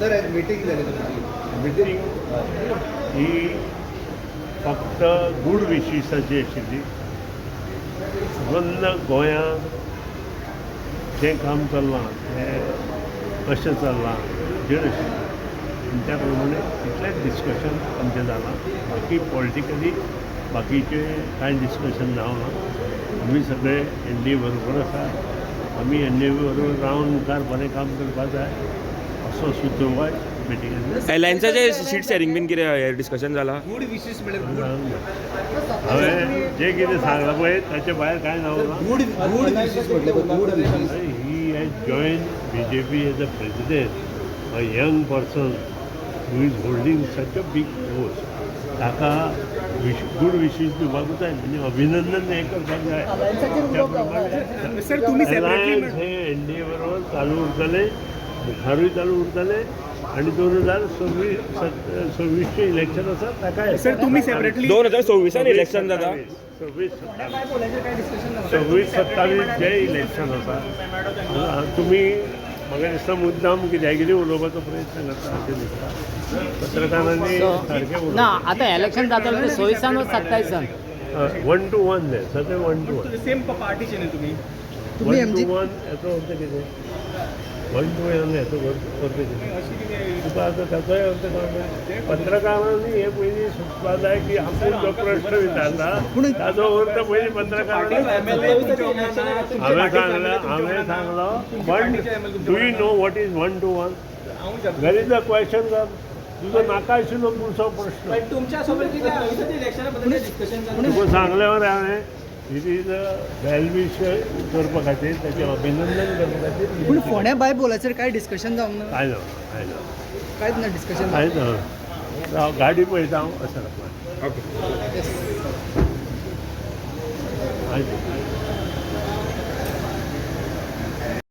Sir meeting झाली तुमची meeting ही फक्त गूड विशीसाची आशिल्ली. संबंद गोंयांत जें काम चल्लां तें कशें चल्लां जें आशिल्लें त्या प्रमाणे इतलेंच डिस्कशन आमचें जालां. बाकी पॉलिटिकली बाकीचे कांय डिस्कशन जावना. आमी सगळे एनडीए बरोबर आसा. आमी एनडीए बरोबर रावन मुखार बरें काम करपा जाय असो सुचोवपाक मिटिंगान एलायन्सचे जे सीट शेअरिंग बीन कितें डिस्कशन जालां. गूड विशीस हांवें जें कितें सांगलां पळय ताचे भायर कांय जावना. गूड विशीस म्हटले good wishes. He has join BJP as a president, a young person who is holding such a big post. ताका गूड विशीस दिवपाक जाय म्हणजे अभिनंदन हें करपाक जाय. त्या प्रमाणे एलायन्स हे एनडीए बरोबर चालू उरतले, मुखारूय चालू उरतले आणि 2026 इलेक्शन आसा ताका सर तुम्ही सेपरेटली 2026 इलेक्शन जाता. 26-27 जे इलेक्शन आसा. तुमी म्हाका दिसता मुद्दाम कित्याक उलोवपाचो प्रयत्न करता अशें दिसता. पत्रकारांनी सारकें उलोवप ना आता इलेक्शन जातलें ते 26 व 27 1 to 1 जाय सगळें 1 to 1. सेम पार्टीचे न्ही तुम्ही 1 to 1 हेचो अर्थ कितें? 1 to 1 हेचो अर्थ कितें? तुका आतां ताचोय अर्थ कळना. पत्रकारांनी हे पयलीं सुचपा जाय की आपूण जो प्रश्न विचारला ताचो अर्थ पयलीं पत्रकारांनी हांवें सांगलो. पण do you know what is 1 to 1? Where is the question sir. तुजो नाका आशिल्लो पुढचो प्रश्न तुमच्या सोबत तुका सांगले मरे हांवें इट इज वेल विश करपा खातीर ताचें अभिनंदन करपा खातीर. पूण फोण्या बाय बोलाचेर काय डिस्कशन जावंक ना. कांय ना कांयच ना डिस्कशन. कांयच ना. गाडी पळयता हांव असं ओके. आयज